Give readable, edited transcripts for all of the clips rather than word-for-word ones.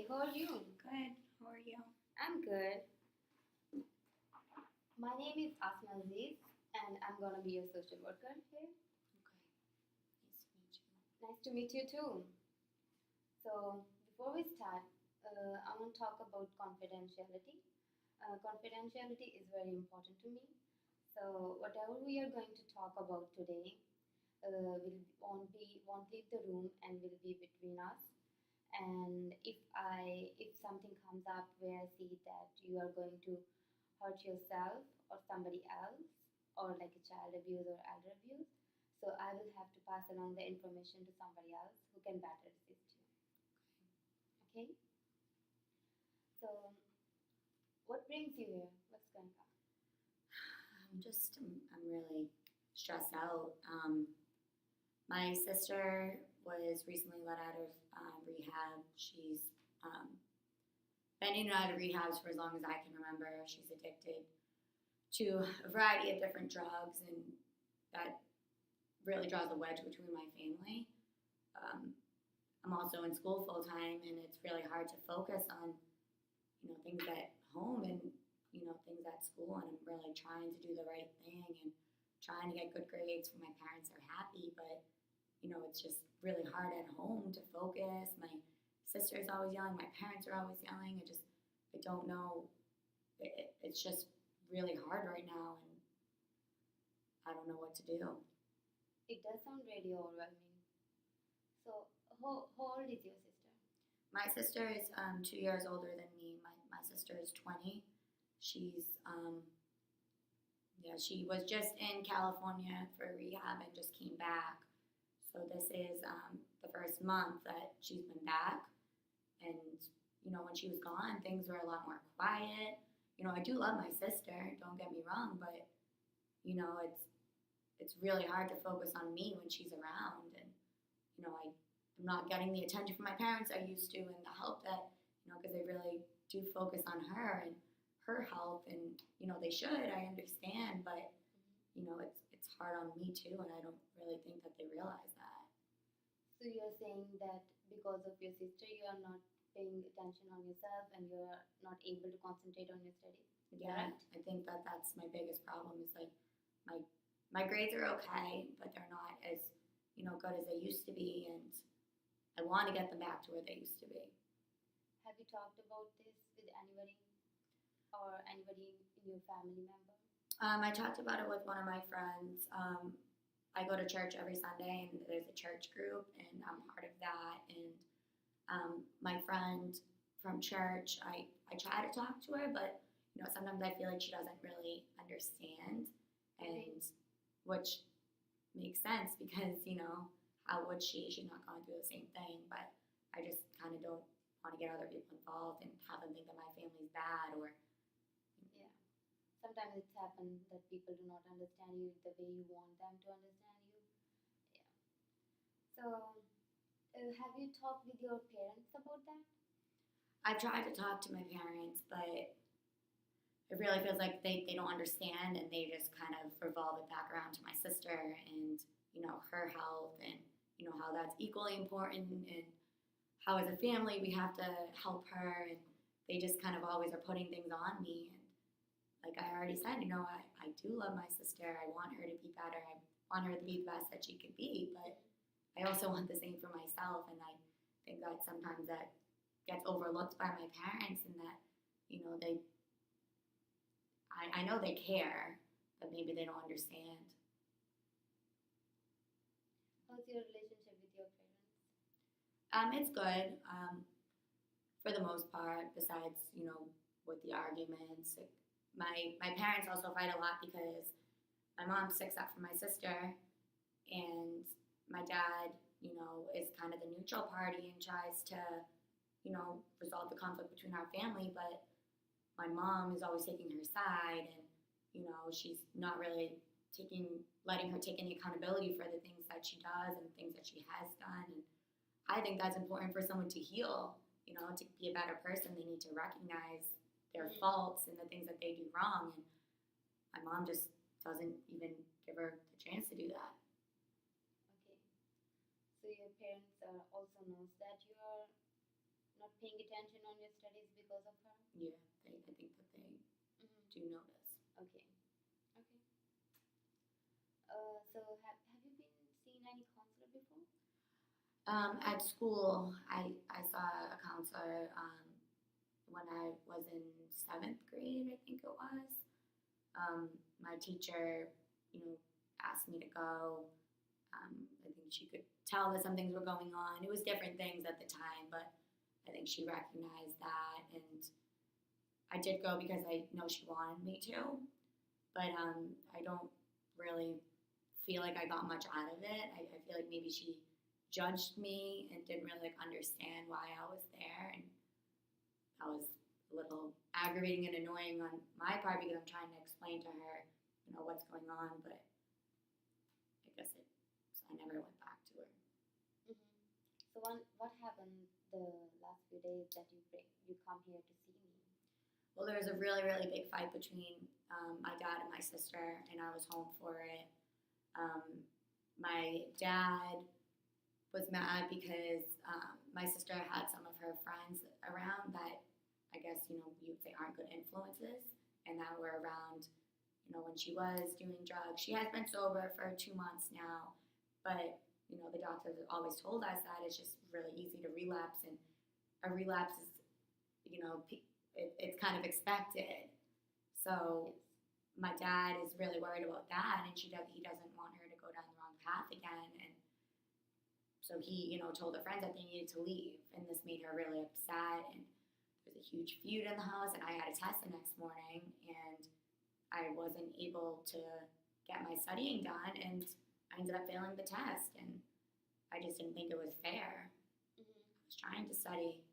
how are you? Good. How are you? I'm good. My name is Asma Aziz, and I'm gonna be your social worker here. Okay. Nice to meet you. Nice to meet you too. So, before we start, I want to talk about confidentiality. Confidentiality is very important to me. So, whatever we are going to talk about today, won't leave the room and will be between us. And if something comes up where I see that you are going to hurt yourself or somebody else, or like a child abuse or elder abuse, so I will have to pass along the information to somebody else who can better assist you. Okay? So, what brings you here? What's going on? I'm really stressed out. My sister was recently let out of rehab. She's been in and out of rehabs for as long as I can remember. She's addicted to a variety of different drugs, and that really draws a wedge between my family. I'm also in school full time, and it's really hard to focus on things at home and things at school. And I'm really trying to do the right thing and trying to get good grades when my parents are happy, but it's just really hard at home to focus. My sister's always yelling, my parents are always yelling. I don't know. It's just really hard right now, and I don't know what to do. It does sound really overwhelming. So, how old is your sister? My sister is 2 years older than me. My sister is 20. She's she was just in California for rehab and just came back. So this is the first month that she's been back, and when she was gone, things were a lot more quiet. I do love my sister. Don't get me wrong, but it's really hard to focus on me when she's around, and I'm not getting the attention from my parents I used to, and the help that because they really do focus on her and her health, and they should. I understand, but it's hard on me too, and I don't really think that they realize that. So you're saying that because of your sister, you are not paying attention on yourself and you're not able to concentrate on your studies. Yeah, right? I think that that's my biggest problem. Is like my grades are okay, but they're not as good as they used to be, and I want to get them back to where they used to be. Have you talked about this with anybody or anybody in your family member? I talked about it with one of my friends. I go to church every Sunday, and there's a church group, and I'm part of that. And my friend from church, I try to talk to her, but sometimes I feel like she doesn't really understand, and which makes sense because how would she? She's not going through the same thing. But I just kind of don't want to get other people involved and have them think that my family's bad or. Yeah. Sometimes it's happened that people do not understand you the way you want them to understand you. Yeah. So, have you talked with your parents about that? I've tried to talk to my parents, but it really feels like they don't understand, and they just kind of revolve it back around to my sister and her health, and how that's equally important, and how as a family we have to help her, and they just kind of always are putting things on me. And like I already said, I do love my sister. I want her to be better. I want her to be the best that she could be, but I also want the same for myself, and I think that sometimes that gets overlooked by my parents, and that they I know they care, but maybe they don't understand. How's your relationship with your parents? It's good, for the most part. Besides, with the arguments, like, my parents also fight a lot because my mom sticks up for my sister, and my dad, is kind of the neutral party and tries to, resolve the conflict between our family. But my mom is always taking her side, and she's not really letting her take any accountability for the things that she does and things that she has done. And I think that's important for someone to heal. To be a better person, they need to recognize their faults and the things that they do wrong. And my mom just doesn't even give her the chance to do that. Okay. So your parents also knows that you are not paying attention on your studies because of her? Yeah, I think that they do notice. Okay. Okay. So have you been seen any counselor before? At school, I saw a counselor when I was in seventh grade, I think it was. My teacher, asked me to go. I think she could tell that some things were going on. It was different things at the time, but I think she recognized that, and I did go because I know she wanted me to. But I don't really feel like I got much out of it. I feel like maybe she judged me and didn't really understand why I was there, and that was a little aggravating and annoying on my part because I'm trying to explain to her, what's going on, but I guess so I never went back to her. So what happened the last few days that you come here to see me? Well, there was a really, really big fight between my dad and my sister, and I was home for it. My dad was mad because my sister had some of her friends around that I guess, you'd say aren't good influences, and that were around, when she was doing drugs. She has been sober for 2 months now, but, the doctors have always told us that it's just really easy to relapse, and a relapse is, it's kind of expected. So my dad is really worried about that, and he doesn't want her to go down the wrong path again, and so he, told her friends that they needed to leave, and this made her really upset, and there was a huge feud in the house, and I had a test the next morning, and I wasn't able to get my studying done, and I ended up failing the test, and I just didn't think it was fair. I was trying to study.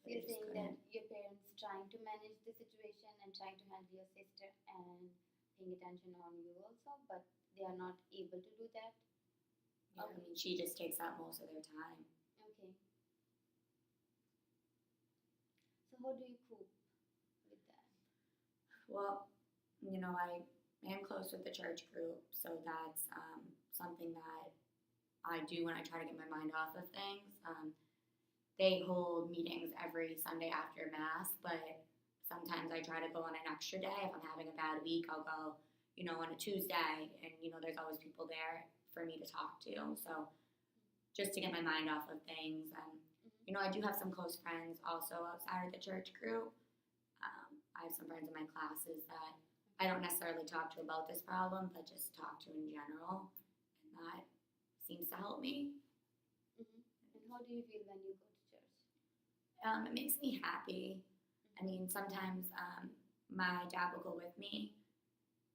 So you're saying that your parents trying to manage the situation and trying to handle your sister and paying attention on you also, but they are not able to do that? Yeah, I mean, she just takes up most of their time. Okay. So how do you cope with that? Well, I am close with the church group, so that's something that I do when I try to get my mind off of things. They hold meetings every Sunday after Mass, but sometimes I try to go on an extra day. If I'm having a bad week, I'll go, on a Tuesday, and, there's always people there for me to talk to. So just to get my mind off of things. And, I do have some close friends also outside of the church group. I have some friends in my classes that I don't necessarily talk to about this problem, but just talk to in general. And that seems to help me. And how do you feel when you go to church? It makes me happy. I mean, sometimes my dad will go with me,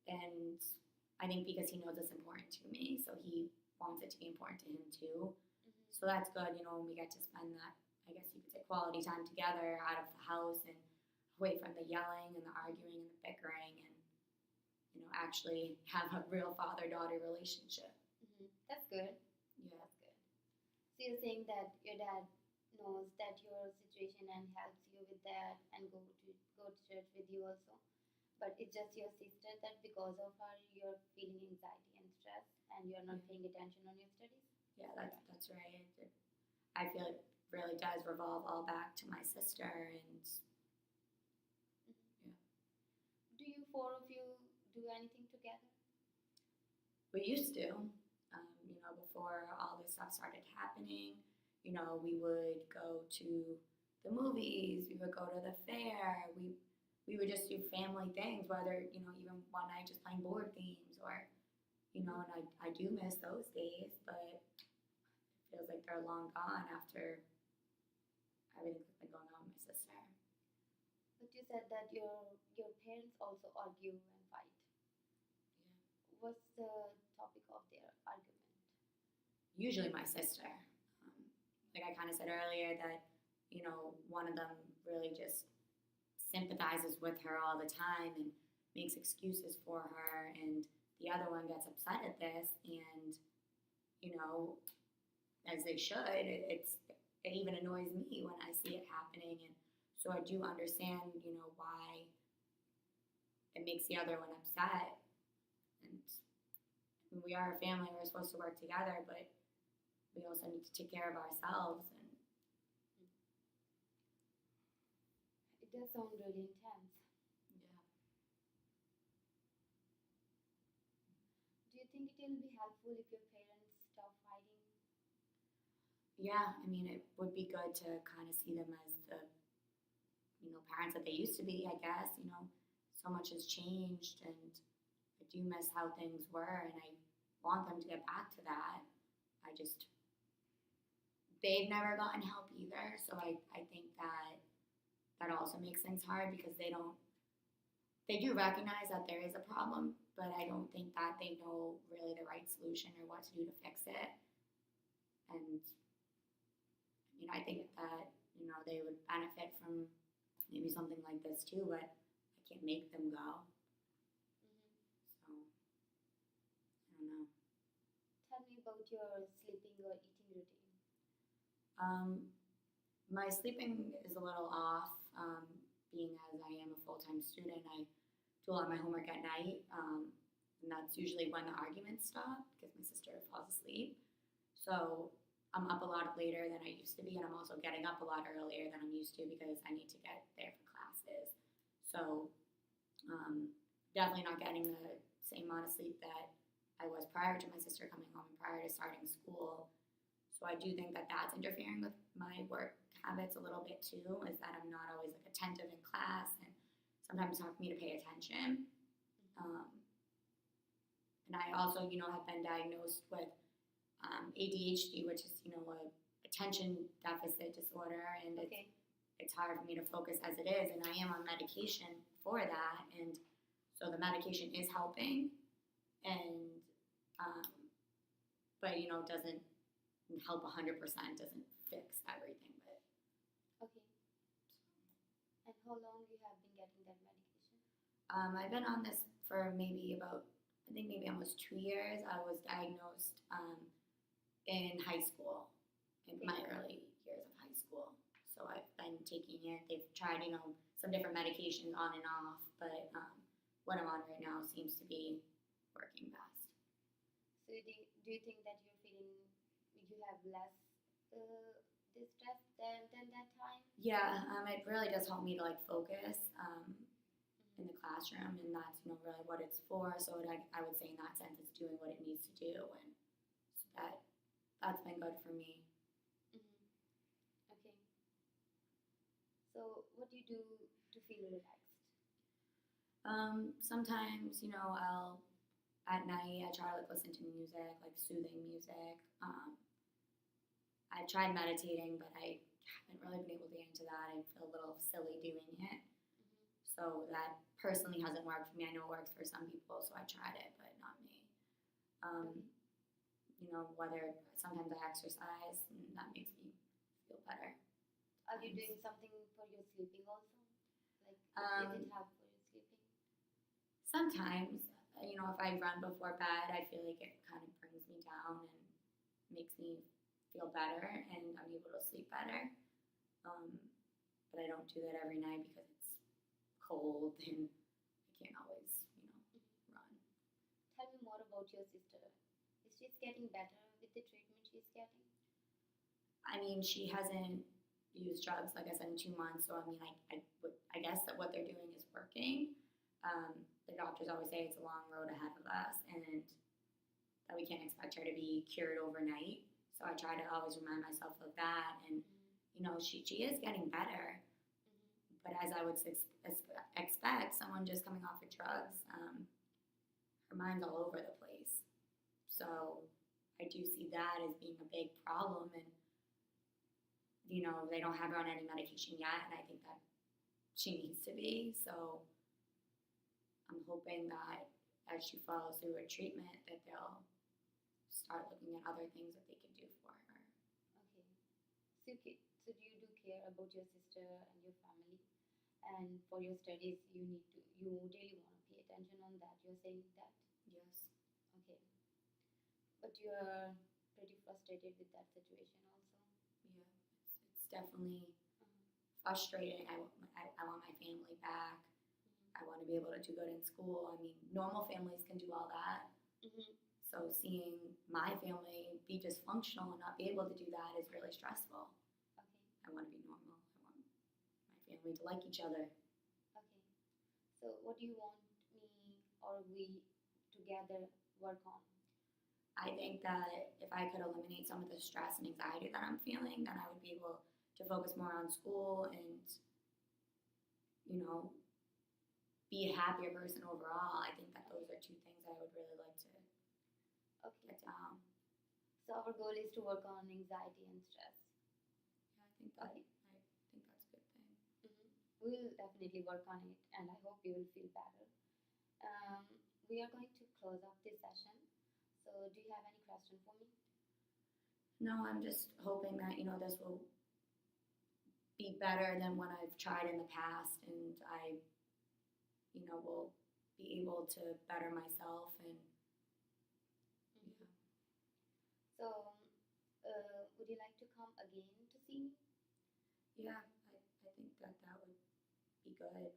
and I think because he knows it's important to me, so he wants it to be important to him too. So that's good, when we get to spend that, I guess you could say, quality time together out of the house and away from the yelling and the arguing and the bickering, and actually have a real father-daughter relationship. That's good. Yeah. That's good. So you're saying that your dad knows that your situation and helps you with that and go to church with you also, but it's just your sister that because of her you're feeling anxiety and stress and you're not paying attention on your studies? Yeah, that's right. I feel it really does revolve all back to my sister, and Do you four of you do anything together? we used to. Before all this stuff started happening, we would go to the movies, we would go to the fair, we would just do family things, whether, even one night just playing board games or, and I do miss those days, but it feels like they're long gone after everything that's been going on with my sister. But you said that your parents also argue and fight. Yeah. What's the topic of their argument? Usually my sister. Like I kind of said earlier that, one of them really just sympathizes with her all the time and makes excuses for her, and the other one gets upset at this, and, as they should, it even annoys me when I see it happening, and so I do understand, why it makes the other one upset, and we are a family, we're supposed to work together, but we also need to take care of ourselves. And does sound really intense. Yeah. Do you think it will be helpful if your parents stop fighting? Yeah, I mean, it would be good to kind of see them as the, parents that they used to be, I guess. So much has changed, and I do miss how things were, and I want them to get back to that. I just, they've never gotten help either, so I think that also makes things hard because they do recognize that there is a problem, but I don't think that they know really the right solution or what to do to fix it. And I think that, they would benefit from maybe something like this too, but I can't make them go. Hmm. So, I don't know. Tell me about your sleeping or eating routine. My sleeping is a little off, being as I am a full-time student. I do a lot of my homework at night, and that's usually when the arguments stop because my sister falls asleep. So I'm up a lot later than I used to be, and I'm also getting up a lot earlier than I'm used to because I need to get there for classes. So definitely not getting the same amount of sleep that I was prior to my sister coming home and prior to starting school. So I do think that that's interfering with my work habits a little bit too, is that I'm not always like attentive in class, and sometimes it's hard for me to pay attention. And I also, have been diagnosed with ADHD, which is, a attention deficit disorder, and Okay. it's hard for me to focus as it is, and I am on medication for that, and so the medication is helping, and but doesn't help 100%, doesn't fix everything, but Okay. And how long you have been getting that medication? I've been on this for maybe almost 2 years. I was diagnosed in high school, in my early years of high school. So I've been taking it. They've tried, some different medications on and off, but what I'm on right now seems to be working best. So do you think that you have less distress than that time? Yeah, it really does help me to focus in the classroom, and that's really what it's for. So I would say in that sense, it's doing what it needs to do, and so that's been good for me. Mm-hmm. Okay. So what do you do to feel relaxed? Sometimes I'll at night I try to listen to music, like soothing music. I've tried meditating, but I haven't really been able to get into that. I feel a little silly doing it. So that personally hasn't worked for me. I know it works for some people, so I tried it, but not me. Whether sometimes I exercise, and that makes me feel better. Are you doing something for your sleeping also? Like, is it help for your sleeping? Sometimes, if I run before bed, I feel like it kind of brings me down and makes me feel better, and I'm able to sleep better. But I don't do that every night because it's cold and I can't always, run. Tell me more about your sister. Is she getting better with the treatment she's getting? I mean, she hasn't used drugs, like I said, in 2 months. So, I guess that what they're doing is working. The doctors always say it's a long road ahead of us and that we can't expect her to be cured overnight. So I try to always remind myself of that. And, she is getting better. But as I would expect, someone just coming off of drugs, her mind's all over the place. So I do see that as being a big problem. And, they don't have her on any medication yet. And I think that she needs to be. So I'm hoping that as she follows through her treatment, that they'll start looking at other things that they can do for her. Okay. So do you care about your sister and your family? And for your studies, you really want to pay attention on that. You're saying that? Yes. Okay. But you're pretty frustrated with that situation also. Yeah, it's definitely frustrating. I want my family back. I want to be able to do good in school. I mean, normal families can do all that. So seeing my family be dysfunctional and not be able to do that is really stressful. Okay. I want to be normal. I want my family family to like each other. Okay. So what do you want me or we together work on? I think that if I could eliminate some of the stress and anxiety that I'm feeling, then I would be able to focus more on school and, you know, be a happier person overall. I think that those are two things I would really like to Okay. get down. So our goal is to work on anxiety and stress. Yeah, I think that's a good thing. We will definitely work on it, and I hope you will feel better. We are going to close up this session. So, do you have any question for me? No, I'm just hoping that, you know, this will be better than what I've tried in the past, and I, you know, will be able to better myself and yeah. So, would you like to come again to see me? Yeah, I think that that would be good.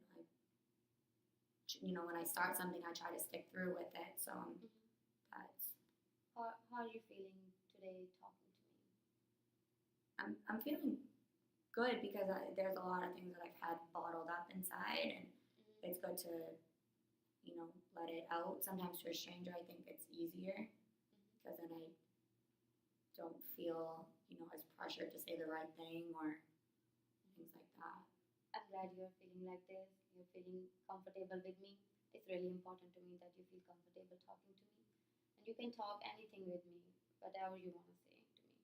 You know, when I start something, I try to stick through with it. So that's How are you feeling today talking to me? I'm feeling good because there's a lot of things that I've had bottled up inside, and it's good to, you know, let it out. Sometimes to a stranger, I think it's easier because then I don't feel, you know, as pressured to say the right thing or things like that. I'm glad you're feeling like this. You're feeling comfortable with me. It's really important to me that you feel comfortable talking to me. And you can talk anything with me, whatever you want to say to me.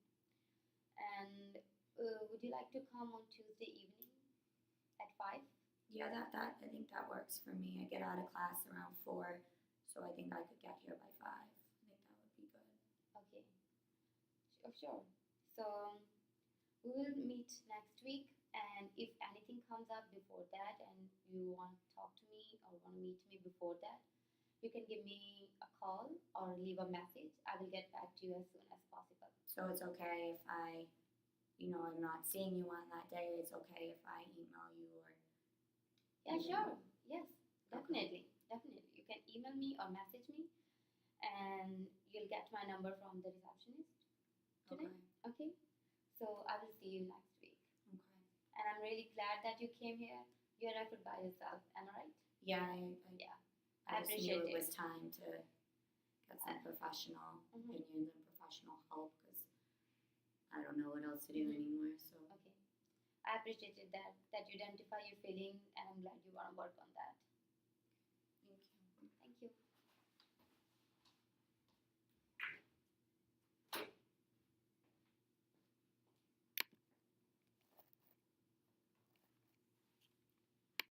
And would you like to come on Tuesday evening at 5? Yeah, that I think that works for me. I get out of class around 4, so I think I could get here by 5. I think that would be good. Okay. Sure. So we will meet next week, and if anything comes up before that and you want to talk to me or want to meet me before that, you can give me a call or leave a message. I will get back to you as soon as possible. So it's okay if I, you know, I'm not seeing you on that day. It's okay if I email you or. Yeah, sure. Yes, definitely. Definitely. You can email me or message me, and you'll get my number from the receptionist today. Okay? So I will see you next week. Okay. And I'm really glad that you came here. You're effort by yourself, am I right? Yeah, Yeah. I I just knew appreciate it was it. time to get some professional opinions and professional help because I don't know what else to do anymore. So Okay. I appreciated that you identify your feeling, and I'm glad you want to work on that. thank you. Thank you.